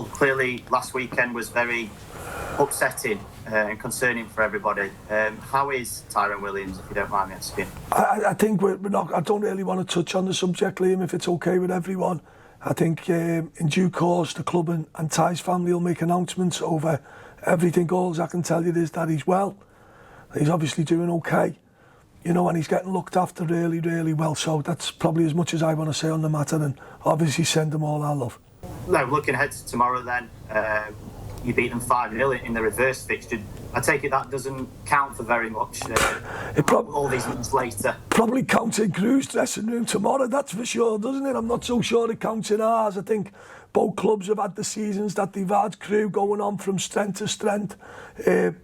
Well, clearly last weekend was very upsetting and concerning for everybody. How is Tyron Williams, if you don't mind me asking? I think we're not. I don't really want to touch on the subject, Liam, if it's okay with everyone. I think in due course the club and Ty's family will make announcements over everything. All I can tell you is that he's well. He's obviously doing okay, and he's getting looked after really, really well. So that's probably as much as I want to say on the matter, and obviously send them all our love. Now, looking ahead to tomorrow then, you beat them 5-0 in the reverse fixture. I take it that doesn't count for very much all these months later. Probably counts in Crewe's dressing room tomorrow, that's for sure, doesn't it? I'm not so sure it counts in ours. I think both clubs have had the seasons that they've had. Crewe going on from strength to strength,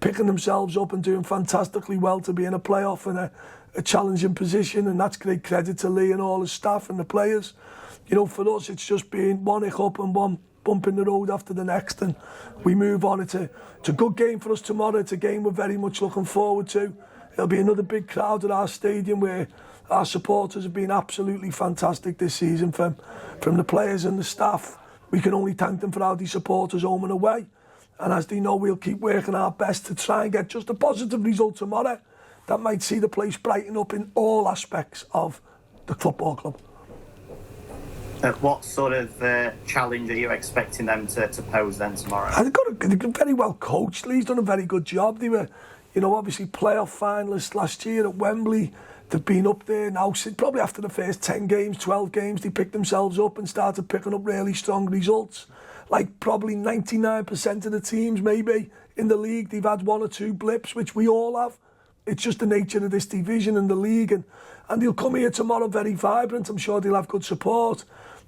picking themselves up and doing fantastically well to be in a playoff and a challenging position, and that's great credit to Lee and all his staff and the players. For us, it's just been one hiccup and one bump in the road after the next, and we move on. It's a good game for us tomorrow. It's a game we're very much looking forward to. It'll be another big crowd at our stadium where our supporters have been absolutely fantastic this season, from the players and the staff. We can only thank them for how they support us home and away, and as they know, we'll keep working our best to try and get just a positive result tomorrow that might see the place brighten up in all aspects of the football club. What sort of challenge are you expecting them to pose then tomorrow? They're very well coached. Lee's done a very good job. They were, obviously playoff finalists last year at Wembley. They've been up there now. Probably after the first 10 games, 12 games, they picked themselves up and started picking up really strong results. Like probably 99% of the teams maybe in the league, they've had one or two blips, which we all have. It's just the nature of this division and the league. And they'll come here tomorrow very vibrant. I'm sure they'll have good support.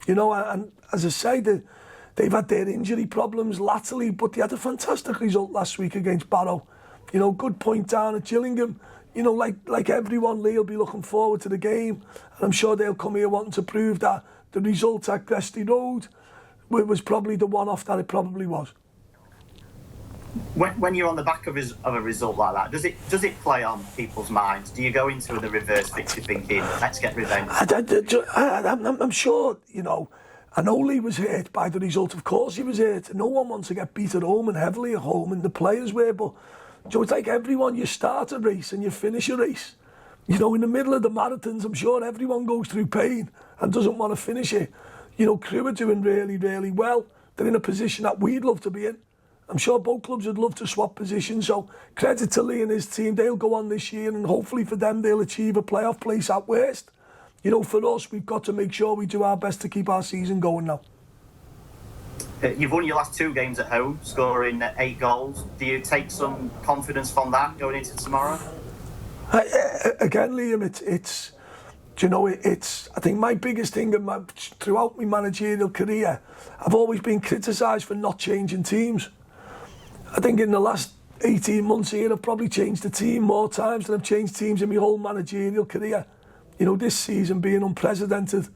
And as I say, they've had their injury problems latterly, but they had a fantastic result last week against Barrow. Good point down at Gillingham. Like everyone, Lee will be looking forward to the game. And I'm sure they'll come here wanting to prove that the result at Gresty Road was probably the one-off that it probably was. When you're on the back of a result like that, does it play on people's minds? Do you go into the reverse fixture thinking, let's get revenge? I'm sure, I know Lee was hurt by the result. Of course he was hurt. No one wants to get beat at home and heavily at home, and the players were. But it's like everyone, you start a race and you finish a race. In the middle of the marathons, I'm sure everyone goes through pain and doesn't want to finish it. Crewe are doing really, really well. They're in a position that we'd love to be in. I'm sure both clubs would love to swap positions, so credit to Lee and his team. They'll go on this year, and hopefully for them they'll achieve a playoff place at worst. For us, we've got to make sure we do our best to keep our season going now. You've won your last 2 games at home, scoring 8 goals. Do you take some confidence from that going into tomorrow? Again, Liam, it's I think my biggest thing throughout my managerial career, I've always been criticised for not changing teams. I think in the last 18 months here, I've probably changed the team more times than I've changed teams in my whole managerial career. This season being unprecedented.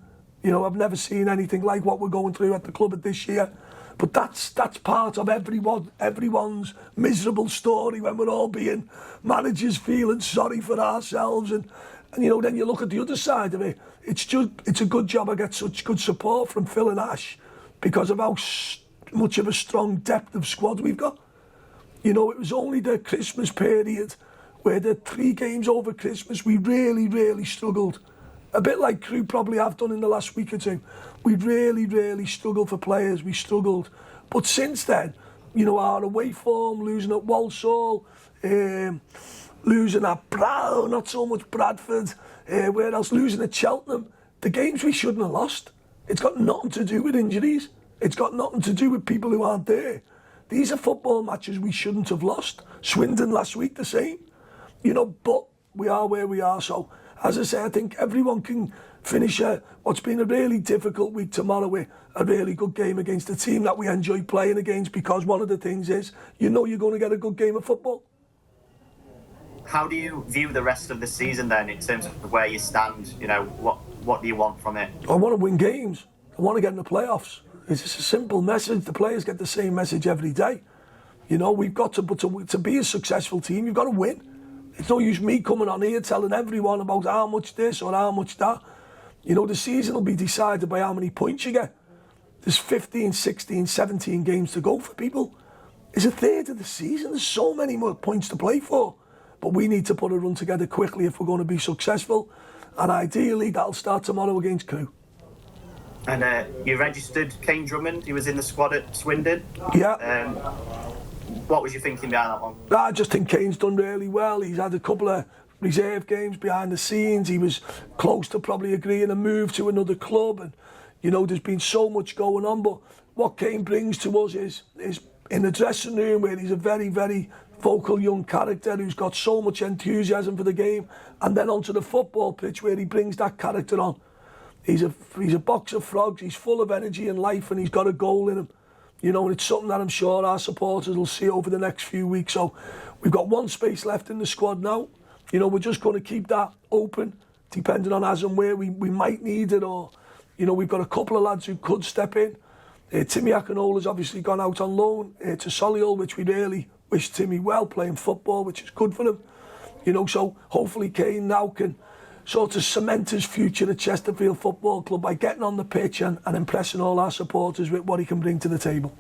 I've never seen anything like what we're going through at the club this year. But that's part of everyone's miserable story when we're all being managers feeling sorry for ourselves. And then you look at the other side of it. It's a good job I get such good support from Phil and Ash because of how much of a strong depth of squad we've got. It was only the Christmas period where the 3 games over Christmas we really, really struggled. A bit like Crewe probably have done in the last week or two. We really, really struggled for players. We struggled. But since then, our away form, losing at Walsall, losing at not so much Bradford, where else? Losing at Cheltenham. The games we shouldn't have lost. It's got nothing to do with injuries. It's got nothing to do with people who aren't there. These are football matches we shouldn't have lost. Swindon last week, the same. But we are where we are. So, as I say, I think everyone can finish what's been a really difficult week tomorrow with a really good game against a team that we enjoy playing against, because one of the things is, you're going to get a good game of football. How do you view the rest of the season then, in terms of where you stand? What do you want from it? I want to win games. I want to get in the playoffs. It's just a simple message. The players get the same message every day. We've got to be a successful team, you've got to win. It's no use me coming on here telling everyone about how much this or how much that. The season will be decided by how many points you get. there's 15, 16, 17 games to go for people. It's a third of the season. There's so many more points to play for. But we need to put a run together quickly if we're going to be successful. And ideally, that'll start tomorrow against Crewe. And you registered Kane Drummond. He was in the squad at Swindon. Yeah. What was you thinking behind that one? I just think Kane's done really well. He's had a couple of reserve games behind the scenes. He was close to probably agreeing a move to another club. And, you know, there's been so much going on. But what Kane brings to us is in the dressing room, where he's a very, very vocal young character who's got so much enthusiasm for the game, and then onto the football pitch where he brings that character on. He's a box of frogs. He's full of energy and life, and he's got a goal in him. You know, and it's something that I'm sure our supporters will see over the next few weeks. So we've got one space left in the squad now. You know, we're just going to keep that open, depending on as and where we might need it. Or, you know, we've got a couple of lads who could step in. Timmy Akinola's obviously gone out on loan to Solihull, which we really wish Timmy well, playing football, which is good for him. You know, so hopefully Kane now can sort of cement his future at Chesterfield Football Club by getting on the pitch and impressing all our supporters with what he can bring to the table.